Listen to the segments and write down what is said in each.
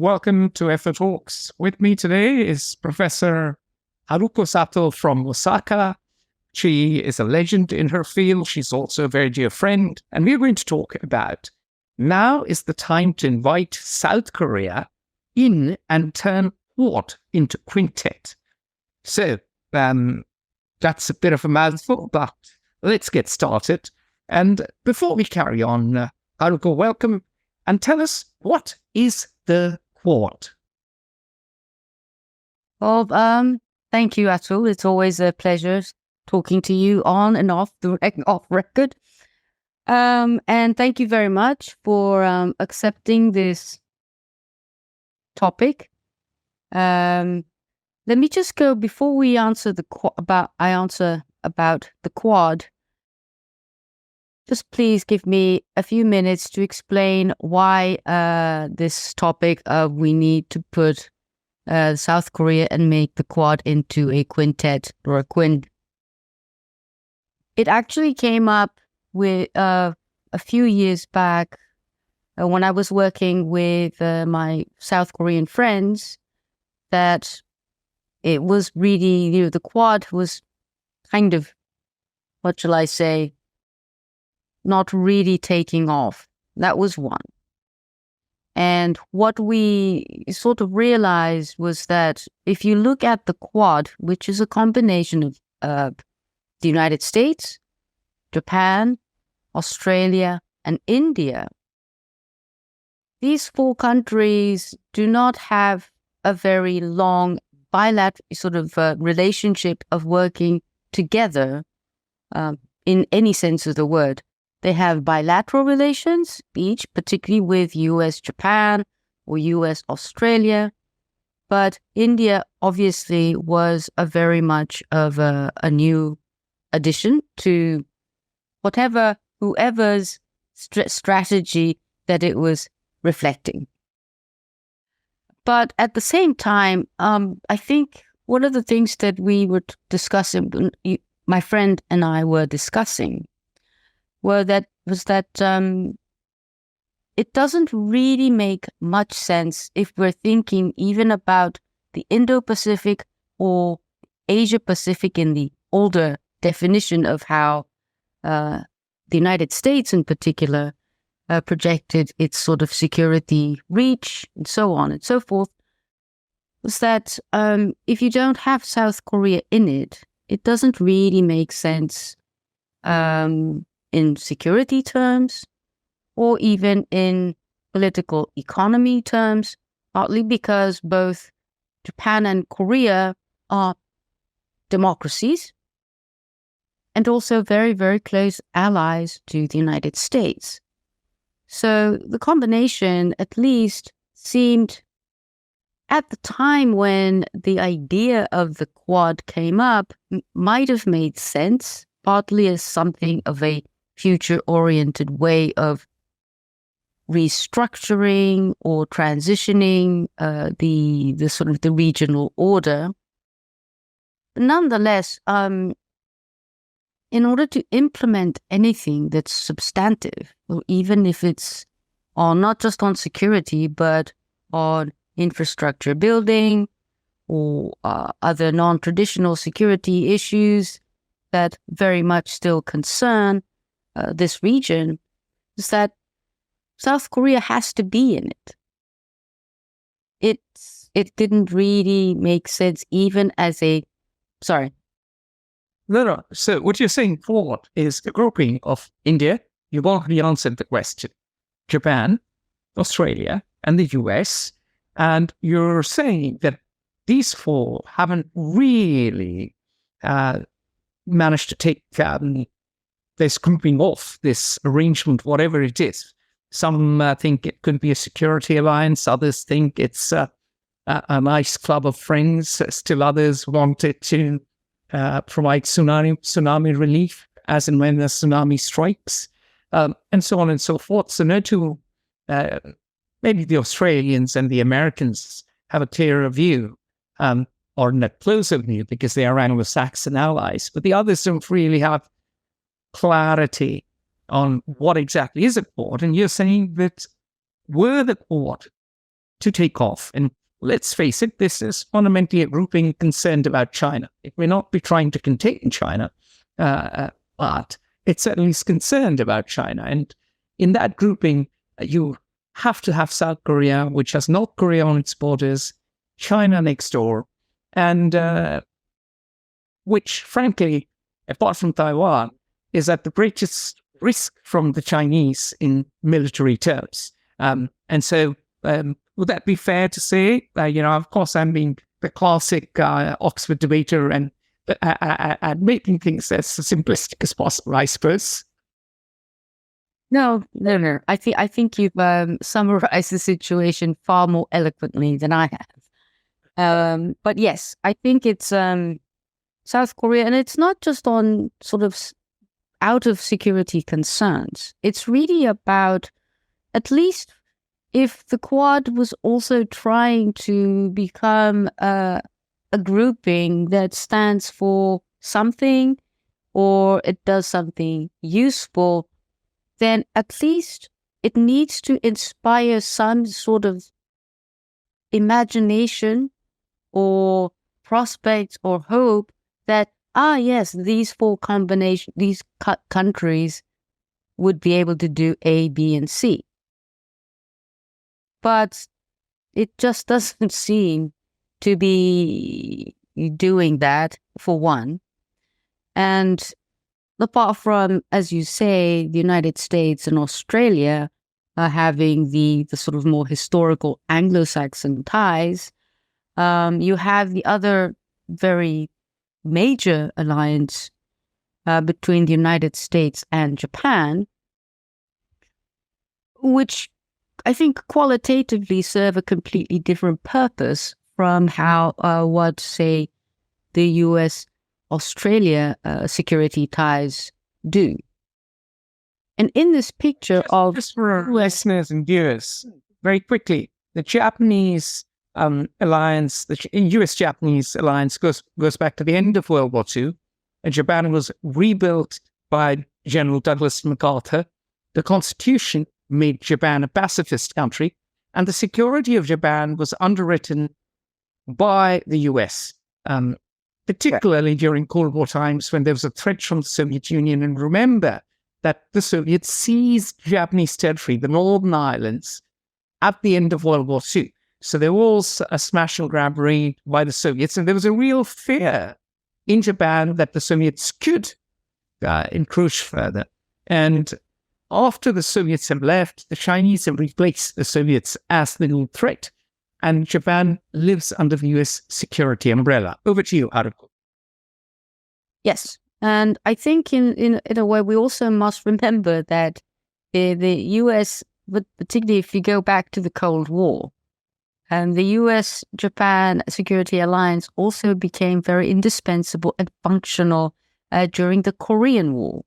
welcome to EFA Talks. With me today is Professor Haruko Sato from Osaka. She is a legend in her field. She's also a very dear friend. And we're going to talk about now is the time to invite South Korea in and turn Quad into Quintet. So that's a bit of a mouthful, but let's get started. And before we carry on, Haruko, welcome. And tell us, what is the Quad? Well, thank you, Atul. It's always a pleasure talking to you on and off record. And thank you very much for accepting this topic. Let me just go before we answer about the Quad. Just please give me a few minutes to explain why this topic of we need to put South Korea and make the Quad into a quintet or a quint. It actually came up with a few years back when I was working with my South Korean friends, that it was really, the Quad was kind of, what shall I say, not really taking off. That was one. And what we sort of realized was that if you look at the Quad, which is a combination of the United States, Japan, Australia, and India, these four countries do not have a very long bilateral sort of relationship of working together in any sense of the word. They have bilateral relations, each particularly with US Japan or US Australia. But India obviously was a very much of a new addition to whoever's strategy that it was reflecting. But at the same time, I think one of the things that we were discussing, my friend and I were discussing, was that it doesn't really make much sense if we're thinking even about the Indo-Pacific or Asia-Pacific in the older definition of how the United States in particular projected its sort of security reach and so on and so forth, was that if you don't have South Korea in it, it doesn't really make sense in security terms, or even in political economy terms, partly because both Japan and Korea are democracies and also very, very close allies to the United States. So the combination at least seemed, at the time when the idea of the Quad came up, might have made sense, partly as something of a future-oriented way of restructuring or transitioning the sort of the regional order. But nonetheless, in order to implement anything that's substantive, or even if it's not just on security, but on infrastructure building or other non-traditional security issues that very much still concern this region, is that South Korea has to be in it. It didn't really make sense even as a... Sorry. No. So what you're saying, Quad, is a grouping of India. You've already answered the question. Japan, Australia, and the US. And you're saying that these four haven't really managed to take this grouping off, this arrangement, whatever it is. Some think it could be a security alliance. Others think it's a nice club of friends. Still others want it to provide tsunami relief as and when the tsunami strikes, and so on and so forth. So no two, maybe the Australians and the Americans have a clearer view, or a closer view because they are Anglo-Saxon allies, but the others don't really have clarity on what exactly is a Quad. And you're saying that were the Quad to take off. And let's face it, this is fundamentally a grouping concerned about China. It may not be trying to contain China, but it certainly is concerned about China. And in that grouping, you have to have South Korea, which has North Korea on its borders, China next door, and which, frankly, apart from Taiwan, is at the greatest risk from the Chinese in military terms. And so, would that be fair to say? Of course, I'm being the classic Oxford debater and making things as simplistic as possible, I suppose. No. I think you've summarized the situation far more eloquently than I have. But yes, I think it's South Korea, and it's not just on sort of out of security concerns. It's really about, at least if the Quad was also trying to become a grouping that stands for something, or it does something useful, then at least it needs to inspire some sort of imagination or prospect or hope that, yes, these countries would be able to do A, B, and C. But it just doesn't seem to be doing that, for one. And apart from, as you say, the United States and Australia having the sort of more historical Anglo-Saxon ties, you have the other very major alliance between the United States and Japan, which I think qualitatively serve a completely different purpose from how what, say, the US-Australia security ties do. And in this picture just for our listeners and viewers, very quickly, the Japanese alliance, the US-Japanese alliance goes back to the end of World War II. And Japan was rebuilt by General Douglas MacArthur. The Constitution made Japan a pacifist country, and the security of Japan was underwritten by the US, particularly during Cold War times when there was a threat from the Soviet Union. And remember that the Soviets seized Japanese territory, the Northern Islands, at the end of World War II. So there was a smash and grab raid by the Soviets, and there was a real fear in Japan that the Soviets could encroach further. And after the Soviets have left, the Chinese have replaced the Soviets as the new threat, and Japan lives under the US security umbrella. Over to you, Haruko. Yes, and I think in a way we also must remember that the US, but particularly if you go back to the Cold War, and the US-Japan security alliance also became very indispensable and functional during the Korean War,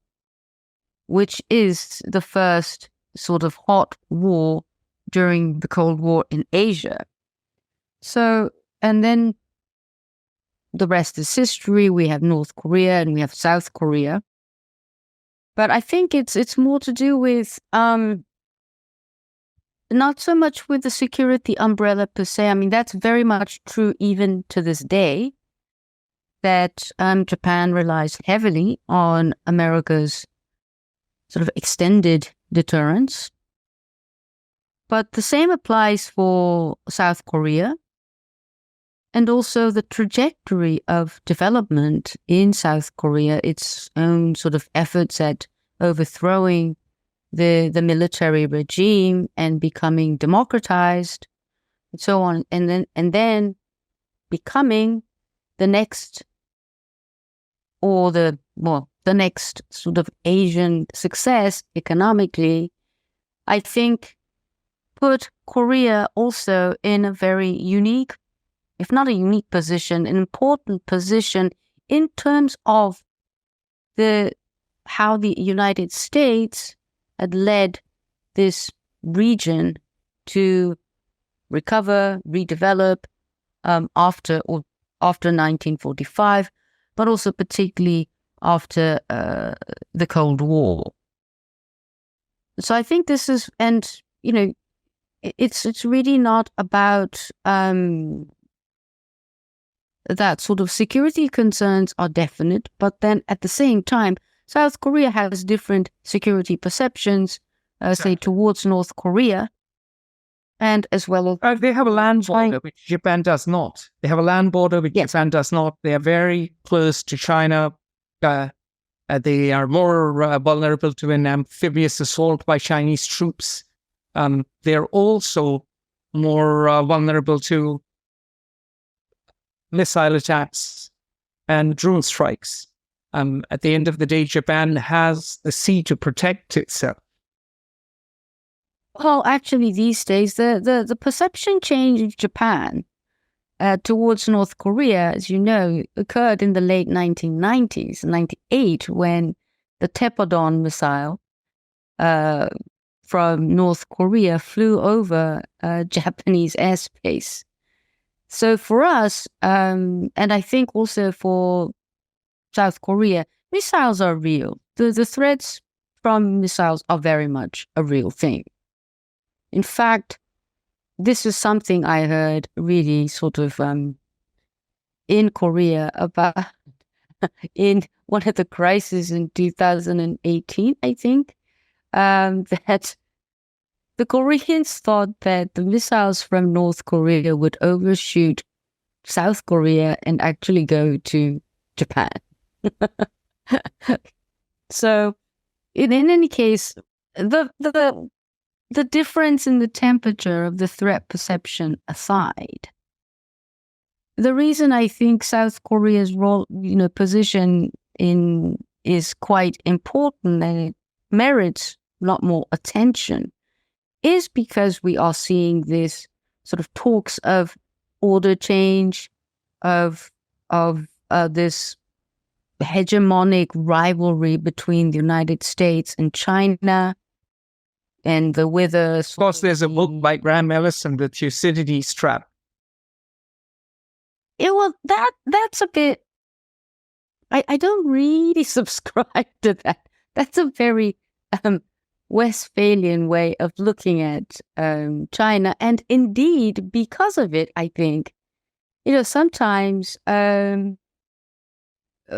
which is the first sort of hot war during the Cold War in Asia. So, and then the rest is history. We have North Korea and we have South Korea. But I think it's more to do with not so much with the security umbrella per se. I mean, that's very much true even to this day, that Japan relies heavily on America's sort of extended deterrence. But the same applies for South Korea, and also the trajectory of development in South Korea, its own sort of efforts at overthrowing the military regime and becoming democratized, and so on, and then becoming the next, or the next sort of Asian success economically, I think put Korea also in a very unique, if not a unique position, an important position in terms of how the United States had led this region to recover, redevelop after 1945, but also particularly after the Cold War. So I think this is, and it's really not about that sort of security concerns are definite, but then at the same time, South Korea has different security perceptions, say, towards North Korea, and as well as... they have a land border, which Japan does not. They have a land border, which Japan does not. They are very close to China. They are more vulnerable to an amphibious assault by Chinese troops. They are also more vulnerable to missile attacks and drone strikes. At the end of the day, Japan has the sea to protect itself. Well, actually, these days, the perception change of Japan towards North Korea, as you know, occurred in the late 1990s, 98, when the Tepodon missile from North Korea flew over Japanese airspace. So for us, and I think also for South Korea, missiles are real. The threats from missiles are very much a real thing. In fact, this is something I heard really sort of in Korea about in one of the crises in 2018, I think, that the Koreans thought that the missiles from North Korea would overshoot South Korea and actually go to Japan. So, in any case, the difference in the temperature of the threat perception aside, the reason I think South Korea's role, position is quite important and it merits a lot more attention is because we are seeing this sort of talks of order change, of this hegemonic rivalry between the United States and China, and the weather. Of course, there's a book by Graham Ellison, The Thucydides Trap. Yeah, well, that's a bit... I don't really subscribe to that. That's a very Westphalian way of looking at China. And indeed, because of it, I think, sometimes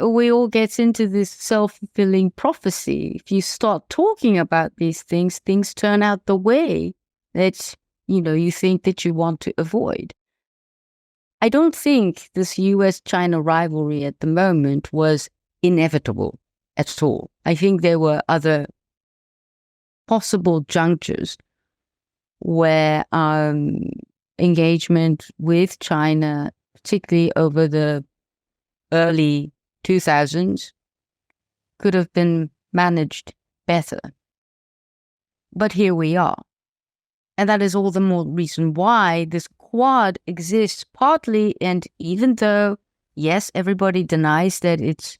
we all get into this self-fulfilling prophecy. If you start talking about these things turn out the way that, you think that you want to avoid. I don't think this US-China rivalry at the moment was inevitable at all. I think there were other possible junctures where engagement with China, particularly over the early 2000s, could have been managed better. But here we are. And that is all the more reason why this Quad exists partly, and even though, yes, everybody denies that it's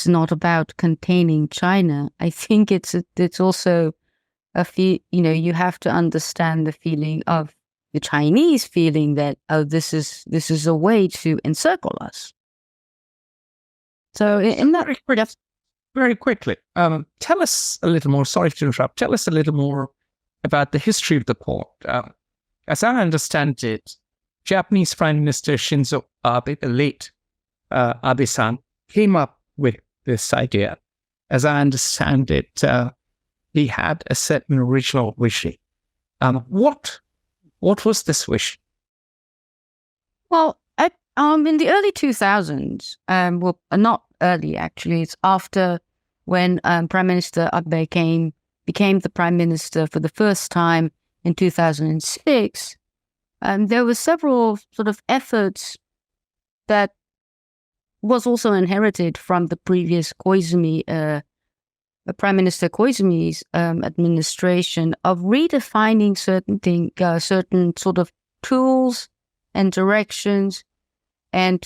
not about containing China, I think it's also you have to understand the feeling of the Chinese feeling that, this is a way to encircle us. So in that very quickly, tell us a little more. Sorry to interrupt. Tell us a little more about the history of the Quad. As I understand it, Japanese Prime Minister Shinzo Abe, the late Abe-san, came up with this idea. As I understand it, he had a certain original wish. What was this wish? Well, in the early 2000s, well, not early actually, it's after when Prime Minister Abe became the Prime Minister for the first time in 2006, there were several sort of efforts that was also inherited from the previous Koizumi, Prime Minister Koizumi's administration of redefining certain sort of tools and directions and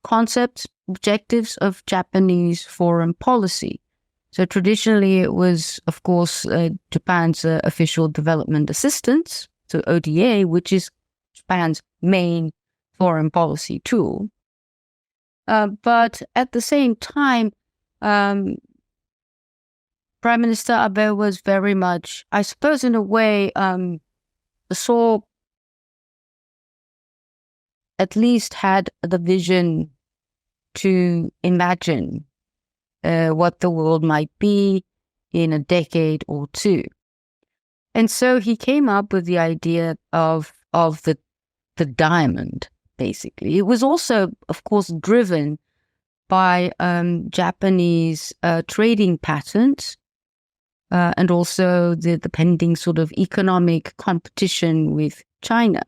concepts, objectives of Japanese foreign policy. So traditionally, it was, of course, Japan's official development assistance, so ODA, which is Japan's main foreign policy tool. But at the same time, Prime Minister Abe was very much, I suppose, in a way, saw, at least had the vision to imagine what the world might be in a decade or two. And so he came up with the idea of the diamond, basically. It was also, of course, driven by Japanese trading patterns and also the pending sort of economic competition with China.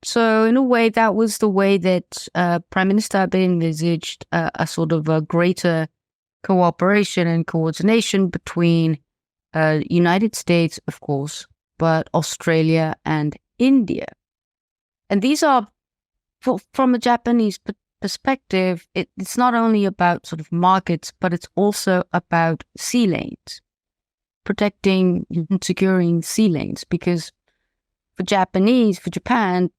So in a way, that was the way that Prime Minister Abe envisaged a sort of a greater cooperation and coordination between United States, of course, but Australia and India. And these are, from a Japanese perspective, it's not only about sort of markets, but it's also about sea lanes, protecting and securing sea lanes, because for Japan,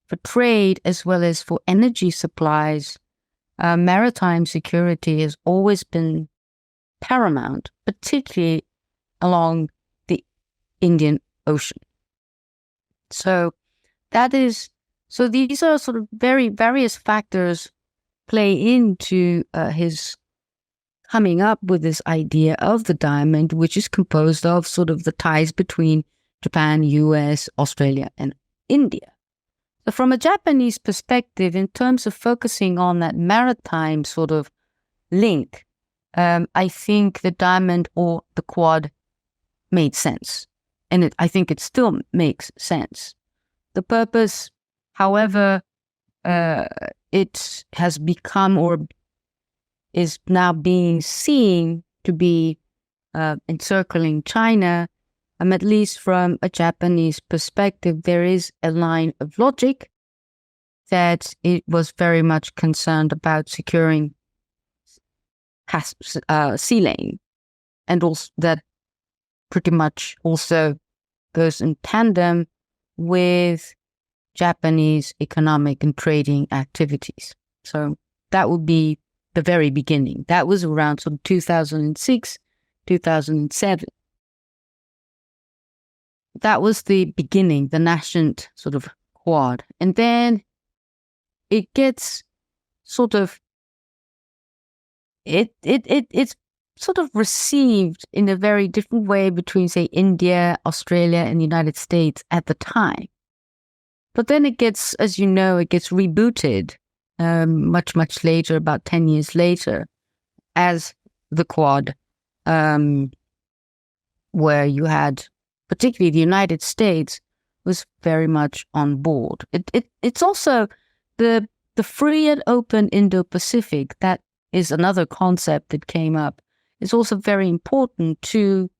for trade as well as for energy supplies, maritime security has always been paramount, particularly along the Indian Ocean. So these are sort of various factors play into his coming up with this idea of the diamond, which is composed of sort of the ties between Japan, US, Australia, and India. So from a Japanese perspective, in terms of focusing on that maritime sort of link, I think the diamond or the Quad made sense. And I think it still makes sense. The purpose, however, it has become or is now being seen to be encircling China, at least from a Japanese perspective, there is a line of logic that it was very much concerned about securing sea lane, and also that pretty much also goes in tandem with Japanese economic and trading activities. So that would be the very beginning. That was around sort of 2006, 2007. That was the beginning, the nascent sort of Quad. And then it gets sort of, it's sort of received in a very different way between, say, India, Australia, and the United States at the time. But then it gets, as you know, it gets rebooted much, much later, about 10 years later, as the Quad, where you had, particularly the United States, was very much on board. It's also the free and open Indo-Pacific. That is another concept that came up. It's also very important to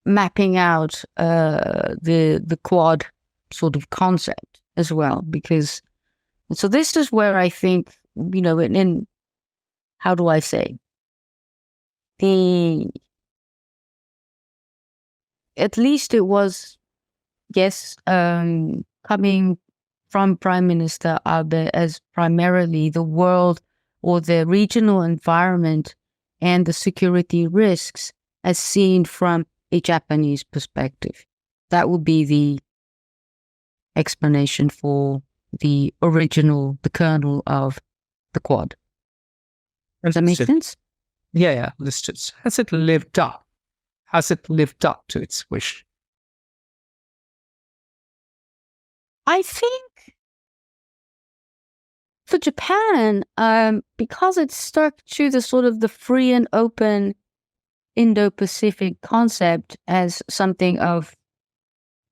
mapping out the Quad sort of concept as well, because so this is where I think, you know, in how do I say, at least it was, yes, coming from Prime Minister Abe as primarily the world or the regional environment and the security risks as seen from a Japanese perspective. That would be the explanation for the kernel of the Quad. Does that make sense? Yeah, understood. Has it lived up? Has it lived up to its wish? I think for Japan, because it stuck to the sort of the free and open Indo-Pacific concept as something of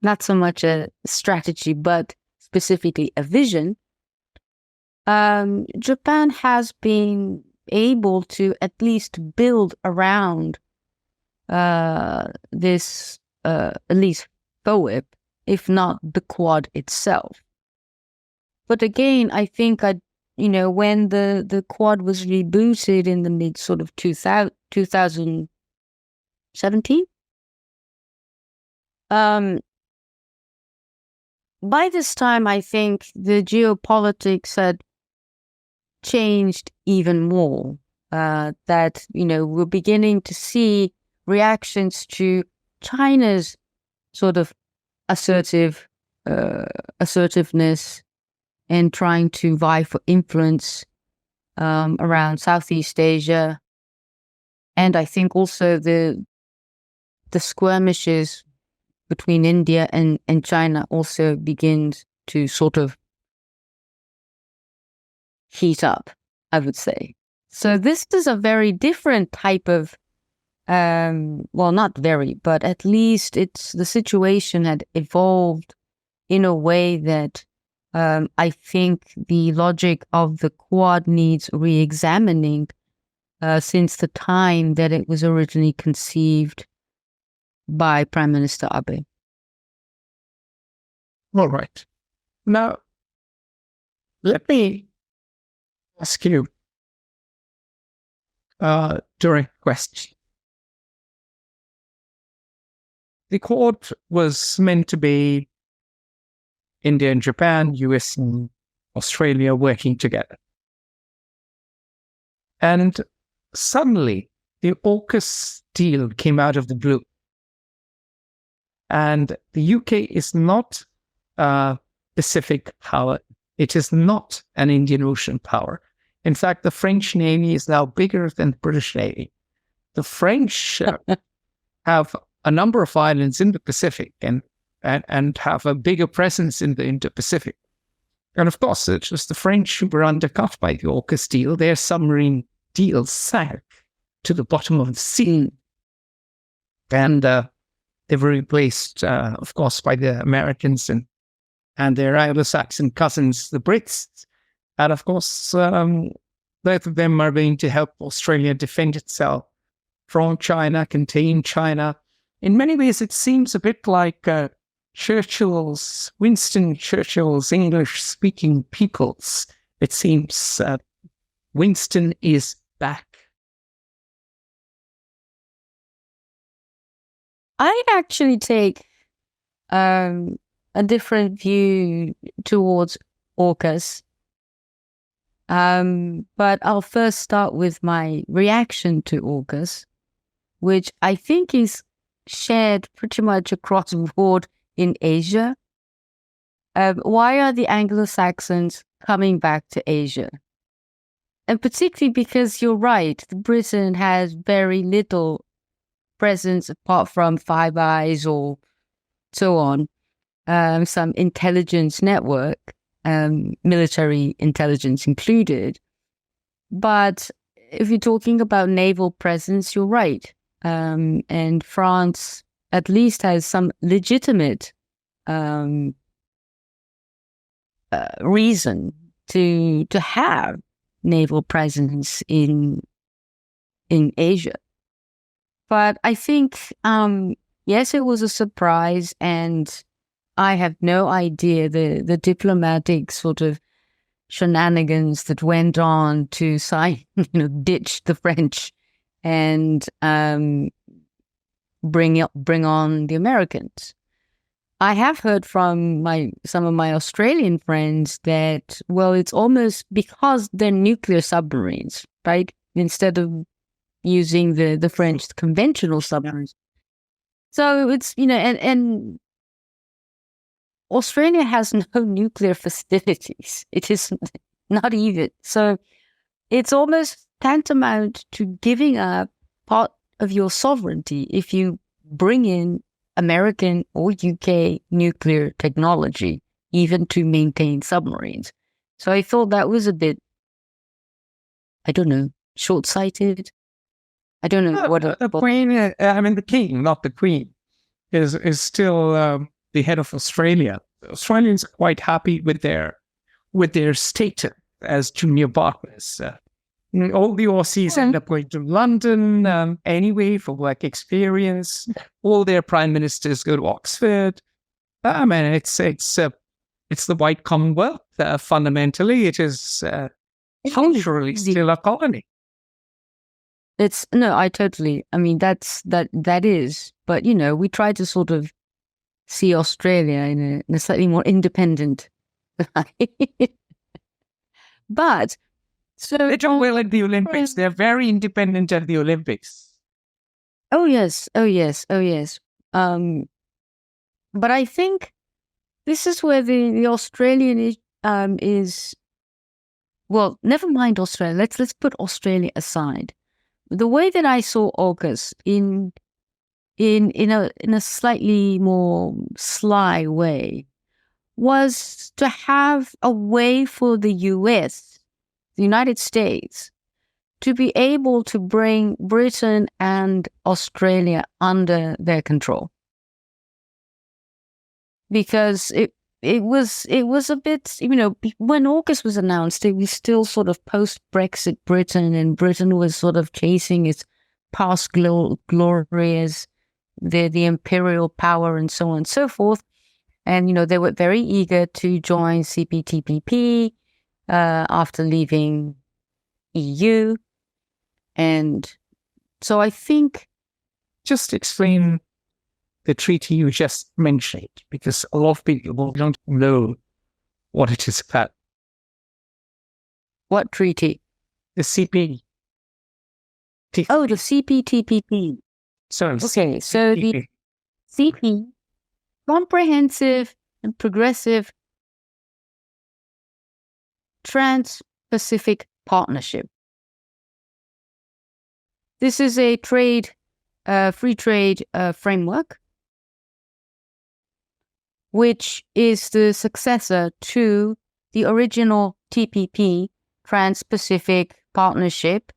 not so much a strategy, but specifically a vision, Japan has been able to at least build around this, at least FOIP, if not the Quad itself. But again, I think when the Quad was rebooted in the mid sort of 2017, by this time, I think the geopolitics had changed even more. that, we're beginning to see reactions to China's sort of assertiveness and trying to vie for influence around Southeast Asia. And I think also the skirmishes between India and China also begins to sort of heat up, I would say. So this is a very different type of, well, not very, but at least the situation had evolved in a way that I think the logic of the Quad needs re-examining since the time that it was originally conceived by Prime Minister Abe. All right. Now, let me ask you a direct question. The Quad was meant to be India and Japan, US and Australia working together. And suddenly, the AUKUS deal came out of the blue. And the UK is not a Pacific power. It is not an Indian Ocean power. In fact, the French Navy is now bigger than the British Navy. The French have a number of islands in the Pacific and have a bigger presence in the Indo-Pacific. And of course, it was the French who were undercut by the AUKUS deal. Their submarine deal sank to the bottom of the sea. And they were replaced, of course, by the Americans and their Anglo-Saxon cousins, the Brits. And of course, both of them are going to help Australia defend itself from China, contain China. In many ways, it seems a bit like Winston Churchill's English-speaking peoples. It seems Winston is back. I actually take a different view towards AUKUS. But I'll first start with my reaction to AUKUS, which I think is shared pretty much across the board in Asia. Why are the Anglo-Saxons coming back to Asia? And particularly because you're right, Britain has very little presence apart from Five Eyes or so on, some intelligence network, military intelligence included. But if you're talking about naval presence, you're right. And France at least has some legitimate reason to have naval presence in Asia. But I think, yes, it was a surprise, and I have no idea the diplomatic sort of shenanigans that went on to ditch the French and bring on the Americans. I have heard from some of my Australian friends that, well, it's almost because they're nuclear submarines, right? Instead of using the French conventional submarines. So it's, and Australia has no nuclear facilities. It is not even. So it's almost tantamount to giving up part of your sovereignty if you bring in American or UK nuclear technology, even to maintain submarines. So I thought that was a bit, I don't know, short-sighted. I don't know what the Queen. The King, not the Queen, is still the head of Australia. Australians are quite happy with their status as junior partners. All the Aussies end up going to London anyway for work experience. All their prime ministers go to Oxford. It's the white Commonwealth. Fundamentally, it is culturally still a colony. I totally. That is. But we try to sort of see Australia in a slightly more independent light. But So They do well at the Olympics. They're very independent at the Olympics. Oh yes. But I think this is where the Australian is. Well, never mind Australia. Let's put Australia aside. The way that I saw AUKUS in a slightly more sly way was to have a way for the US, the United States, to be able to bring Britain and Australia under their control. Because it was a bit, when AUKUS was announced, it was still sort of post-Brexit Britain, and Britain was sort of chasing its past glory as the imperial power and so on and so forth. And, they were very eager to join CPTPP after leaving EU. And so I think... Just explain the treaty you just mentioned, because a lot of people don't know what it is about. What treaty? The CP. Oh, the CPTPP. Sorry. Okay, so the CP, Comprehensive and Progressive Trans-Pacific Partnership. This is a free trade framework, which is the successor to the original TPP, Trans-Pacific Partnership,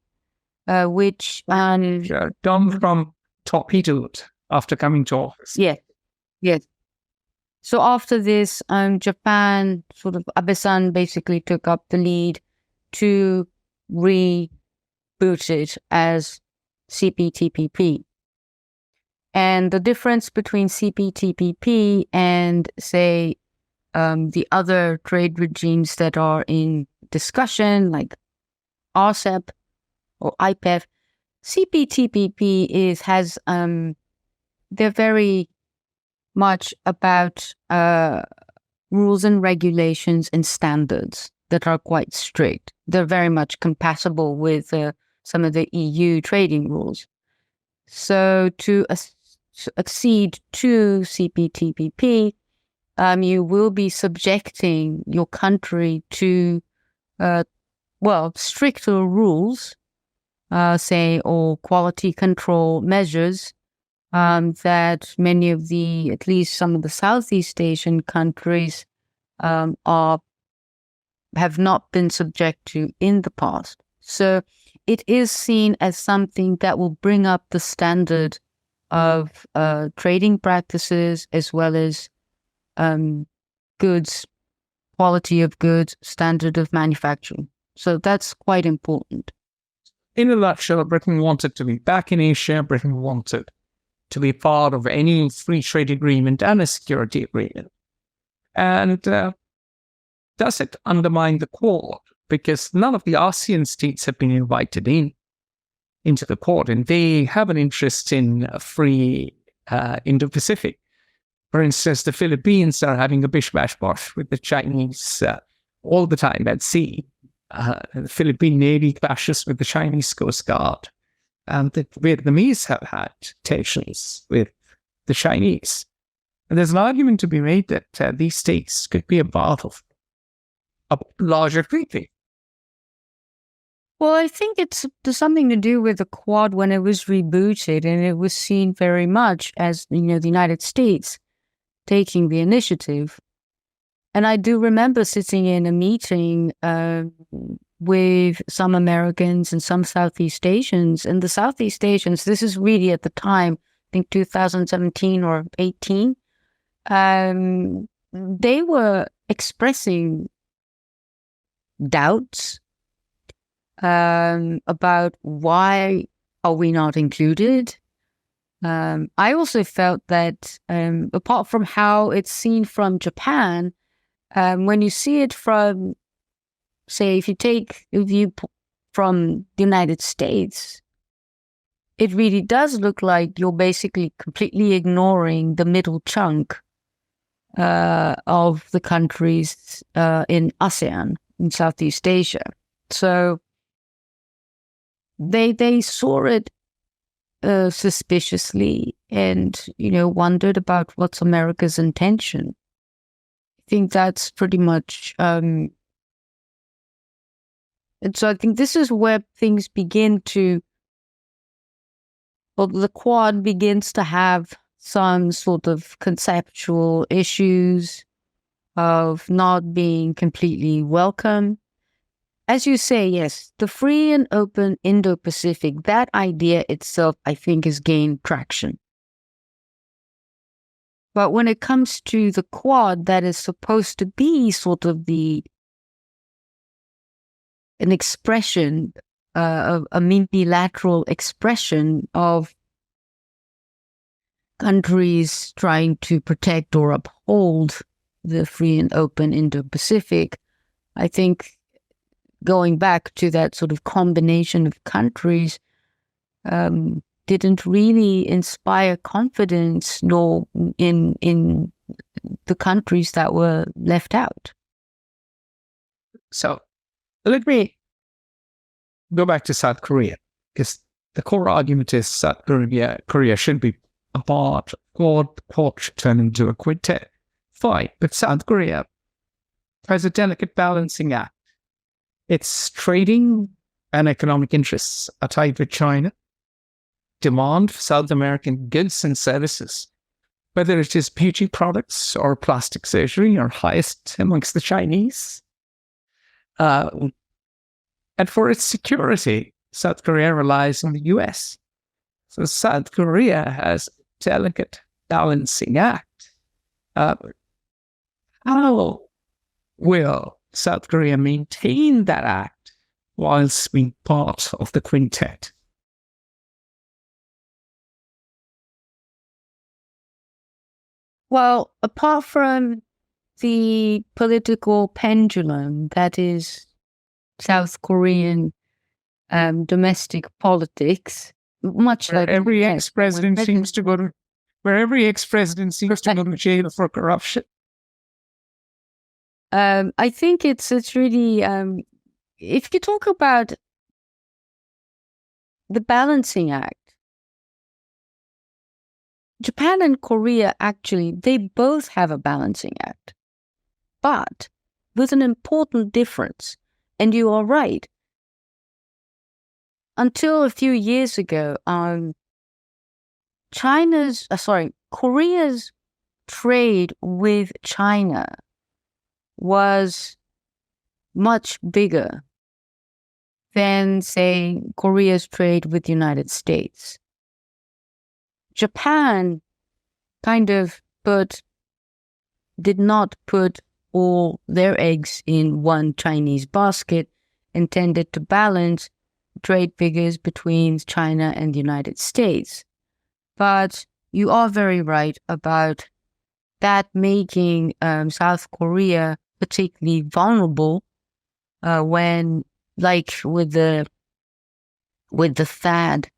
which... Done from torpedoed after coming to office. Yes. So after this, Japan, sort of Abe-san basically took up the lead to reboot it as CPTPP. And the difference between CPTPP and, say, the other trade regimes that are in discussion, like RCEP or IPEF, CPTPP they're very much about rules and regulations and standards that are quite strict. They're very much compatible with some of the EU trading rules. So to accede to CPTPP, you will be subjecting your country to, stricter rules, say, or quality control measures that many of at least some of the Southeast Asian countries have not been subject to in the past. So it is seen as something that will bring up the standard of trading practices, as well as goods, quality of goods, standard of manufacturing. So that's quite important. In a nutshell, Britain wanted to be back in Asia. Britain wanted to be part of any free trade agreement and a security agreement. And does it undermine the Quad? Because none of the ASEAN states have been invited into the Quad, and they have an interest in a free Indo-Pacific. For instance, the Philippines are having a bish-bash-bosh with the Chinese all the time at sea. The Philippine Navy clashes with the Chinese Coast Guard. And the Vietnamese have had tensions with the Chinese. And there's an argument to be made that these states could be a part of a larger treaty. Well, I think there's something to do with the Quad when it was rebooted, and it was seen very much as, the United States taking the initiative. And I do remember sitting in a meeting with some Americans and some Southeast Asians. And the Southeast Asians, this is really at the time, I think 2017 or 18, they were expressing doubts about why are we not included. I also felt that apart from how it's seen from Japan, when you see it from, say, if you take a view from the United States, it really does look like you're basically completely ignoring the middle chunk of the countries in ASEAN, in Southeast Asia. So they saw it suspiciously and, wondered about what's America's intention. I think that's pretty much, and so I think this is where things begin to, well, the Quad begins to have some sort of conceptual issues of not being completely welcome. As you say, yes, the free and open Indo-Pacific, that idea itself, I think, has gained traction. But when it comes to the Quad, that is supposed to be sort of an expression, a multilateral expression of countries trying to protect or uphold the free and open Indo-Pacific, I think going back to that sort of combination of countries didn't really inspire confidence, nor in the countries that were left out. So let me go back to South Korea, because the core argument is South Korea should be a part of Quad should turn into a Quintet. Fine, but South Korea has a delicate balancing act. Its trading and economic interests are tied with China. Demand for South American goods and services, whether it is beauty products or plastic surgery, are highest amongst the Chinese. And for its security, South Korea relies on the US. So South Korea has a delicate balancing act. How will South Korea maintain that act whilst being part of the Quintet? Well, apart from the political pendulum that is South Korean domestic politics, much where like every ex-president seems to go to jail for corruption. I think it's really if you talk about the balancing act, Japan and Korea, actually, they both have a balancing act, but with an important difference. And you are right. Until a few years ago, Korea's trade with China was much bigger than, say, Korea's trade with the United States. Japan kind of did not put all their eggs in one Chinese basket and tended to balance trade figures between China and the United States. But you are very right about that making South Korea particularly vulnerable when, like with the THAAD,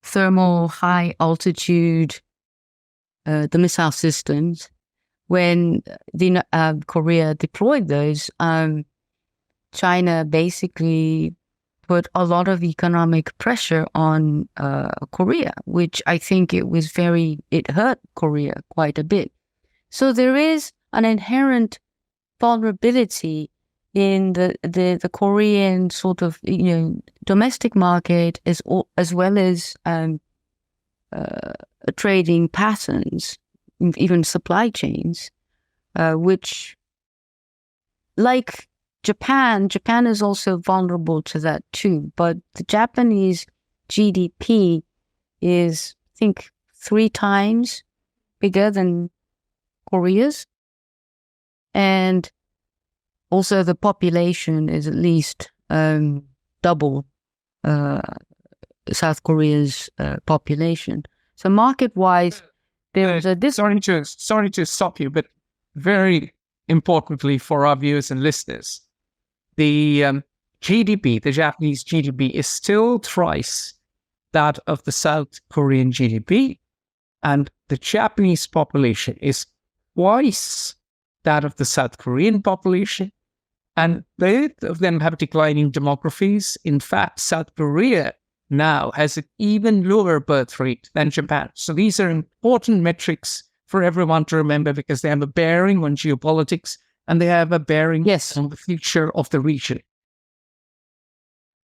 thermal high altitude, the missile systems, when Korea deployed those, China basically put a lot of economic pressure on Korea, which I think it hurt Korea quite a bit. So there is an inherent vulnerability in the Korean sort of domestic market as well as trading patterns, even supply chains, which, like Japan is also vulnerable to that too. But the Japanese GDP is, I think, 3 times bigger than Korea's, and also the population is at least double South Korea's population. So market-wise, there is a Sorry to stop you, but very importantly for our viewers and listeners, the GDP, the Japanese GDP, is still thrice that of the South Korean GDP, and the Japanese population is twice that of the South Korean population, And both of them have declining demographies. In fact, South Korea now has an even lower birth rate than Japan. So these are important metrics for everyone to remember because they have a bearing on geopolitics and they have a bearing on the future of the region.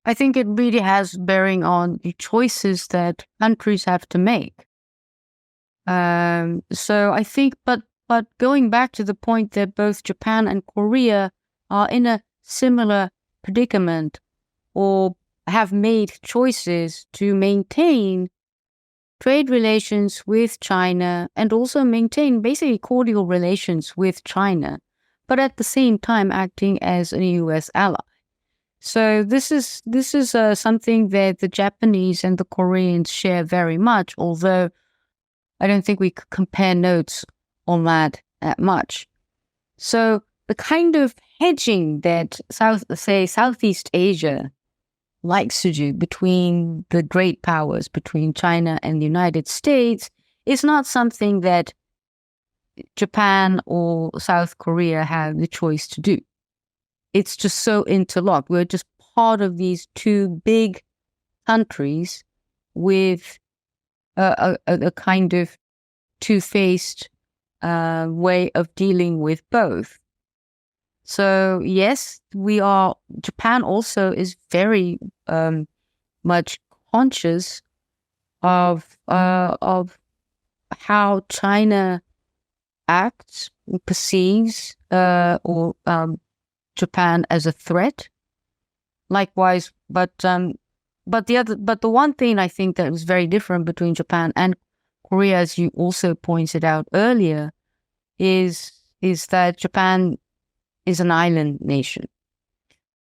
I think it really has bearing on the choices that countries have to make. So I think, but going back to the point that both Japan and Korea are in a similar predicament or have made choices to maintain trade relations with China and also maintain basically cordial relations with China, but at the same time acting as a U.S. ally. So this is something that the Japanese and the Koreans share very much, although I don't think we could compare notes on that much. So the kind of hedging that Southeast Asia likes to do between the great powers, between China and the United States, is not something that Japan or South Korea have the choice to do. It's just so interlocked. We're just part of these two big countries with a kind of two-faced way of dealing with both. So yes, Japan also is very much conscious of how China acts, perceives, or Japan as a threat. Likewise, but the one thing I think that was very different between Japan and Korea, as you also pointed out earlier, is that Japan is an island nation,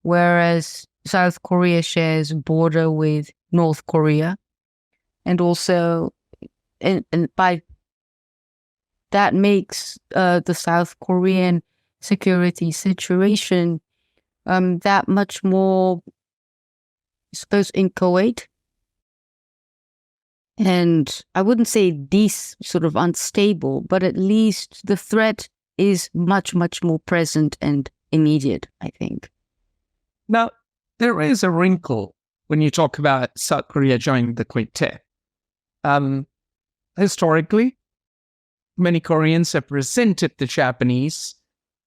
whereas South Korea shares a border with North Korea, and also, and by that makes the South Korean security situation that much more, I suppose, inchoate. And I wouldn't say sort of unstable, but at least the threat is much, much more present and immediate, I think. Now, there is a wrinkle when you talk about South Korea joining the Quintet. Historically, many Koreans have resented the Japanese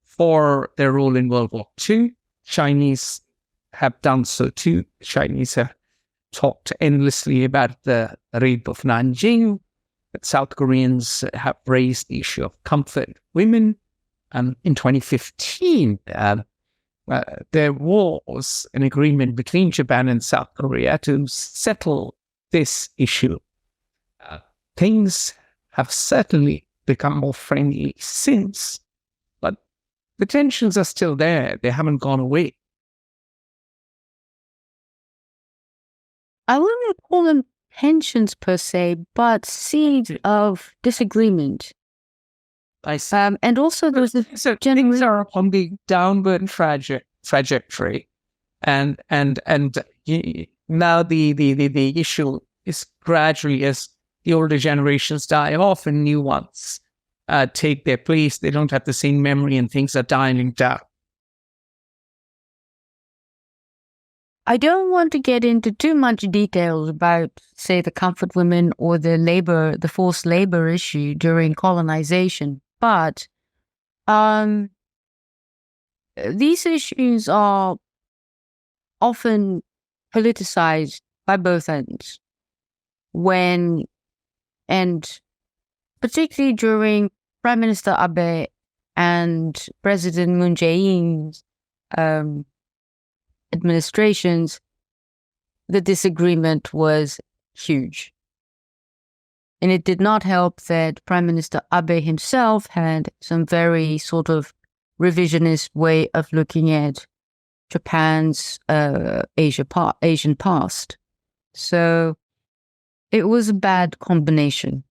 for their role in World War II. Chinese have done so too. The Chinese have talked endlessly about the rape of Nanjing, but South Koreans have raised the issue of comfort women. In 2015, there was an agreement between Japan and South Korea to settle this issue. Things have certainly become more friendly since, but the tensions are still there. They haven't gone away. I wouldn't call them tensions per se, but seeds of disagreement. I see. And also there's the things are on the downward trajectory, and now the issue is gradually, as the older generations die off and new ones take their place, they don't have the same memory and things are dying down. I don't want to get into too much details about, say, the comfort women or the forced labor issue during colonization, but these issues are often politicized by both ends and particularly during Prime Minister Abe and President Moon Jae-in's administrations, the disagreement was huge. And it did not help that Prime Minister Abe himself had some very sort of revisionist way of looking at Japan's Asian past. So it was a bad combination.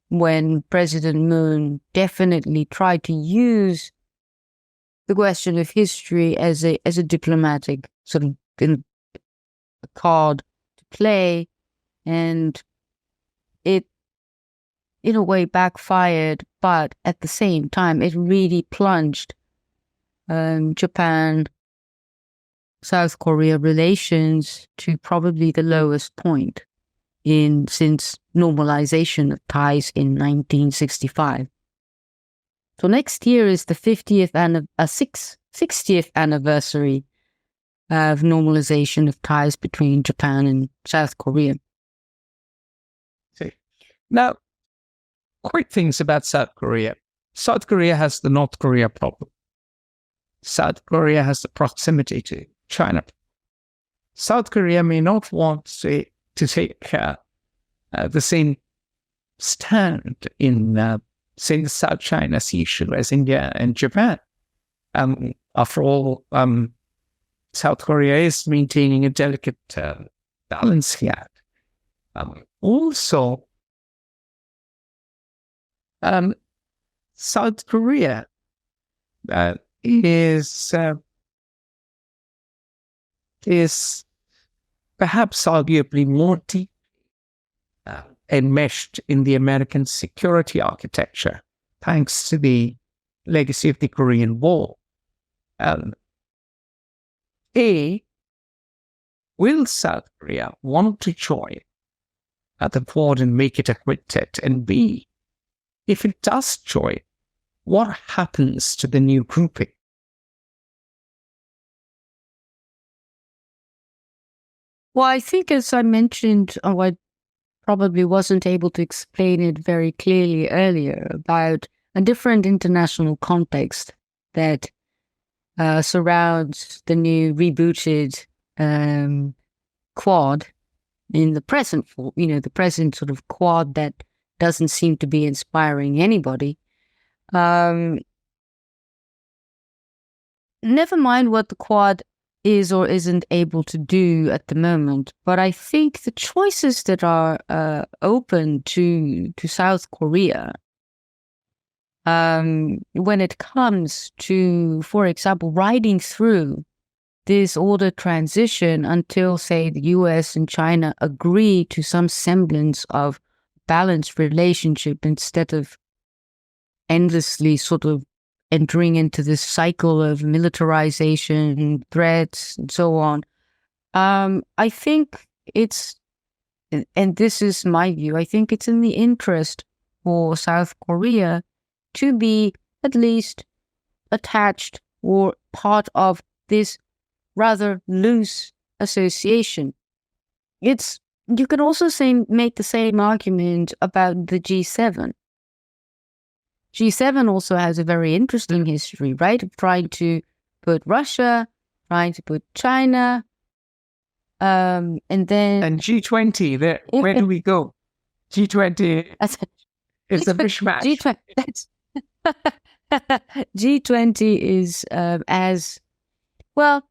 When President Moon definitely tried to use the question of history as a diplomatic sort of card to play, and it in a way backfired, but at the same time it really plunged Japan, South Korea relations to probably the lowest point since normalization of ties in 1965. So next year is the 60th anniversary of normalization of ties between Japan and South Korea. See. Now, quick things about South Korea. South Korea has the North Korea problem. South Korea has the proximity to China. South Korea may not want to take the same stand in, say, the South China Sea issue as India and Japan. After all, South Korea is maintaining a delicate balance here. Also, South Korea is perhaps arguably more deep enmeshed in the American security architecture, thanks to the legacy of the Korean War. Will South Korea want to join the Quad and make it a Quintet? And B, if it does join, what happens to the new grouping? Well, I think, as I mentioned, I probably wasn't able to explain it very clearly earlier, about a different international context that surrounds the new rebooted Quad in the present, the present sort of Quad that doesn't seem to be inspiring anybody. Never mind what the Quad is or isn't able to do at the moment, but I think the choices that are open to South Korea when it comes to, for example, riding through this order transition until, say, the US and China agree to some semblance of balanced relationship instead of endlessly sort of entering into this cycle of militarization, threats, and so on. I think it's, and this is my view, I think it's in the interest for South Korea to be at least attached or part of this rather loose association. You can also make the same argument about the G7. G7 also has a very interesting history, right? Of trying to put Russia, trying to put China, and then... And G20, where do we go? G20 is a mishmash. G20 is as... Well,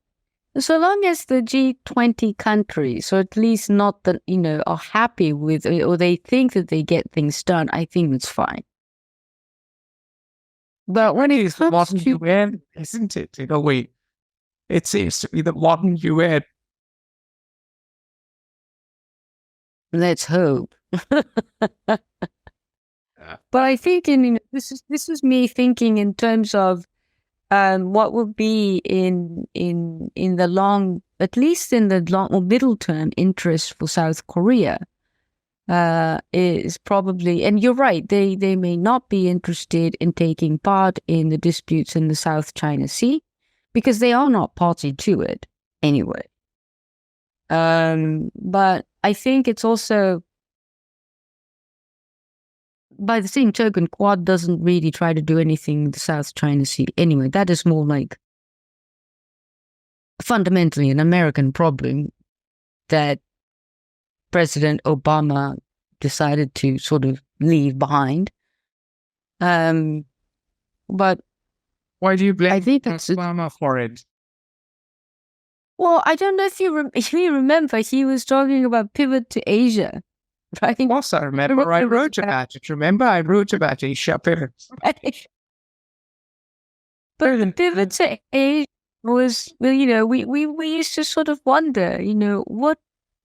so long as the G20 countries, or at least not that, are happy with, or they think that they get things done, I think it's fine. But when it comes modern to UN, isn't it? In a way, it seems to be the modern UN. Let's hope. But I think this is me thinking in terms of what would be in the long, at least in the long or middle term interest for South Korea. Is probably, and you're right, they may not be interested in taking part in the disputes in the South China Sea because they are not party to it anyway. But I think it's also, by the same token, Quad doesn't really try to do anything in the South China Sea anyway. That is more like fundamentally an American problem that President Obama decided to sort of leave behind. But why do you blame Obama for it? Well, I don't know if you remember, he was talking about pivot to Asia, right? Of course, I remember. I wrote about it. Remember, I wrote about Asia pivots. Right. But the pivot to Asia was, we used to sort of wonder, what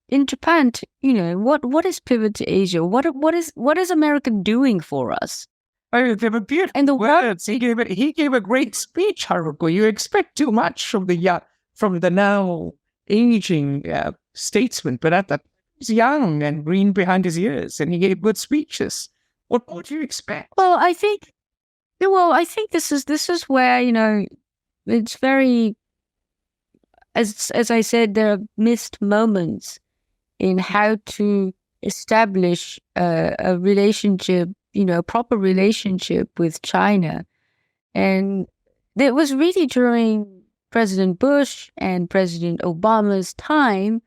in Japan, what is pivot to Asia? What is America doing for us? Oh, they were beautiful And the words. He gave a great speech, Haruko. You expect too much from the now aging statesman, but at that he's young and green behind his ears, and he gave good speeches. What more do you expect? Well, I think this is where, it's very, as I said, there are missed moments in how to establish a relationship, a proper relationship with China. And it was really during President Bush and President Obama's time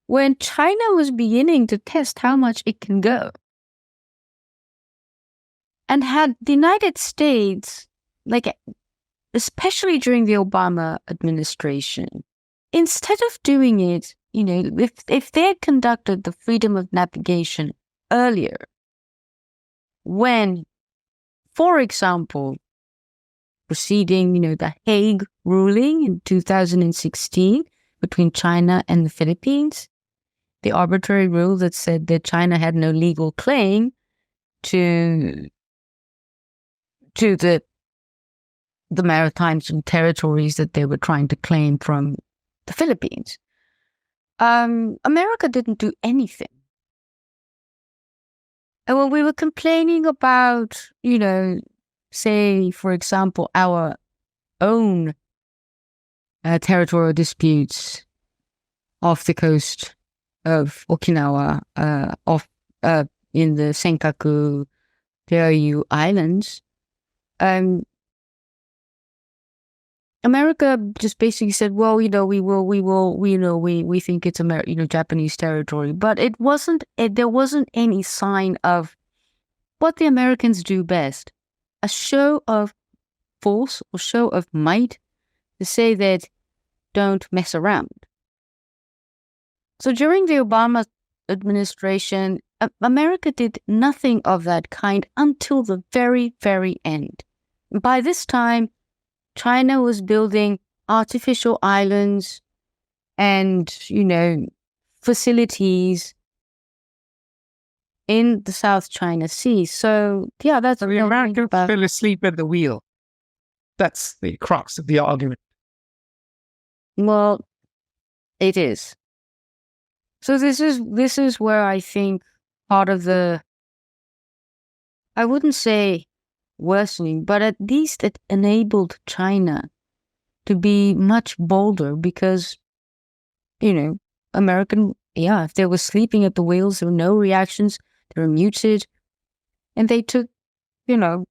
when China was beginning to test how much it can go. And had the United States, especially during the Obama administration, instead of doing it, if they had conducted the freedom of navigation earlier, when, for example, preceding, the Hague ruling in 2016 between China and the Philippines, the arbitrary rule that said that China had no legal claim to the maritime territories that they were trying to claim from the Philippines. America didn't do anything. And when we were complaining about, say, for example, our own territorial disputes off the coast of Okinawa, in the Senkaku, Ryukyu Islands, America just basically said, well, we think it's Japanese territory, but there wasn't any sign of what the Americans do best, a show of force or show of might to say that don't mess around. So during the Obama administration, America did nothing of that kind until the very, very end. By this time, China was building artificial islands and, facilities in the South China Sea. So, yeah, that's... So the Americans fell asleep at the wheel. That's the crux of the argument. Well, it is. So this is where I think part of the, I wouldn't say worsening, but at least it enabled China to be much bolder because, if they were sleeping at the wheels, there were no reactions, they were muted, and they took, the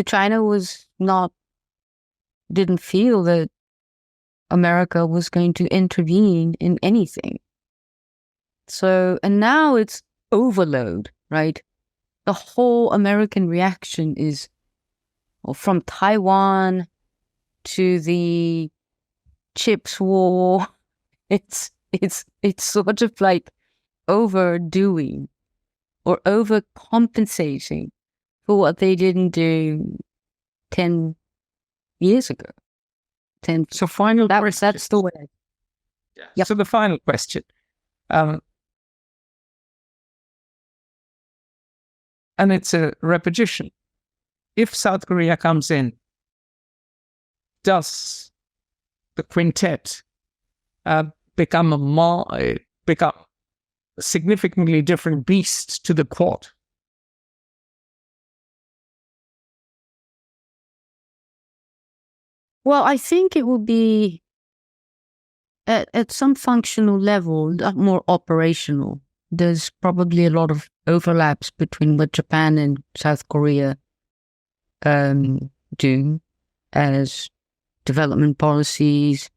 China didn't feel that America was going to intervene in anything. So, and now it's overload, right? The whole American reaction is from Taiwan to the chips war. It's sort of like overdoing or overcompensating for what they didn't do 10 years ago. So final question. That's the way. Yeah. Yep. So the final question. And it's a repetition. If South Korea comes in, does the Quintet become a significantly different beast to the Quad? Well, I think it will be at some functional level more operational. There's probably a lot of overlaps between what Japan and South Korea do as development policies,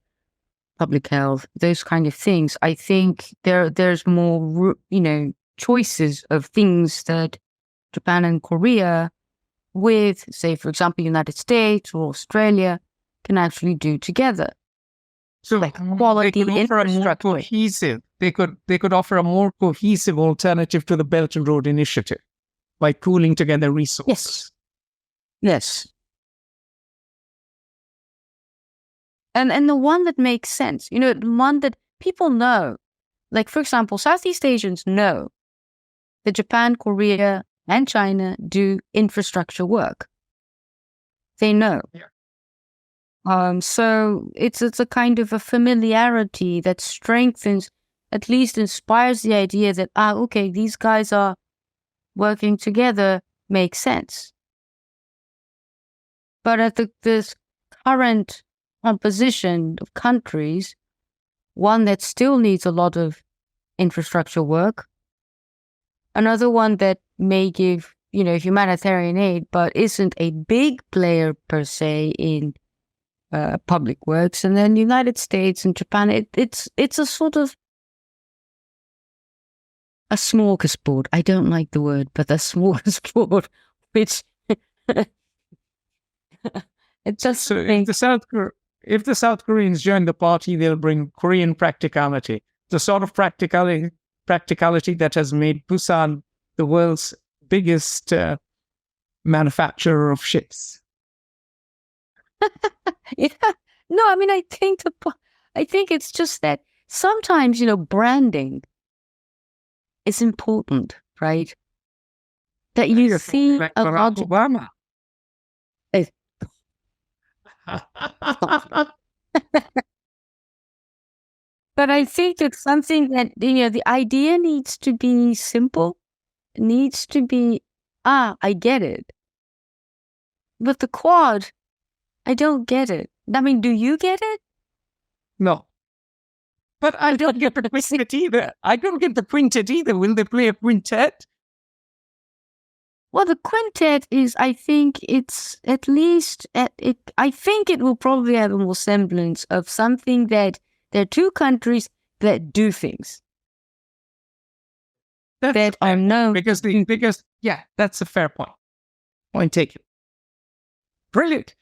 public health, those kind of things. I think there's more, choices of things that Japan and Korea with, say, for example, United States or Australia can actually do together. So like quality infrastructure. They could offer a more cohesive alternative to the Belt and Road Initiative by pooling together resources. Yes. And the one that makes sense, the one that people know, like, for example, Southeast Asians know that Japan, Korea, and China do infrastructure work. They know. Yeah. So it's a kind of a familiarity that strengthens, at least inspires the idea that, okay, these guys are working together, makes sense. But at this current composition of countries, one that still needs a lot of infrastructure work, another one that may give, humanitarian aid, but isn't a big player per se in public works, and then the United States and Japan, it's a sort of a smorgasbord. I don't like the word, but a smorgasbord, which it just So if the South Koreans join the party, they'll bring Korean practicality, the sort of practicality that has made Busan the world's biggest manufacturer of ships. Yeah. No, I mean, I think it's just that sometimes, branding is important, right? That you see like a Barack logic. Obama. But I think it's something that, the idea needs to be simple, needs to be, I get it. But the Quad, I don't get it. I mean, do you get it? No. But I don't get the Quintet either. I don't get the Quintet either. Will they play a quintet? Well, the Quintet is, I think it's at least, I think it will probably have a more semblance of something that there are two countries that do things. That are known. Because that's a fair point. Point taken. Brilliant.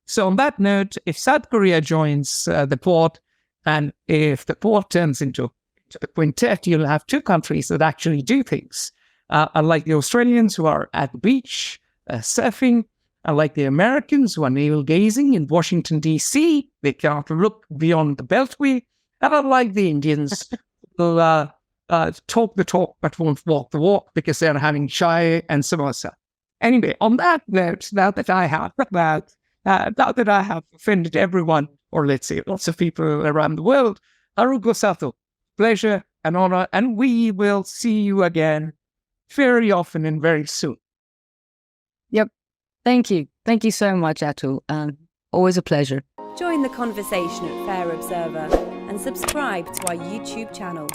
So on that note, if South Korea joins the Quad, and if the Quad turns into the Quintet, you'll have two countries that actually do things. Unlike the Australians who are at the beach surfing, unlike the Americans who are navel-gazing in Washington, D.C., they cannot look beyond the Beltway, and unlike the Indians who talk the talk but won't walk the walk because they're having chai and samosa. Anyway, on that note, now that I have offended everyone, or let's say lots of people around the world, Haruko Sato, pleasure and honor, and we will see you again very often and very soon. Yep. Thank you. Thank you so much, Atul. Always a pleasure. Join the conversation at Fair Observer and subscribe to our YouTube channel.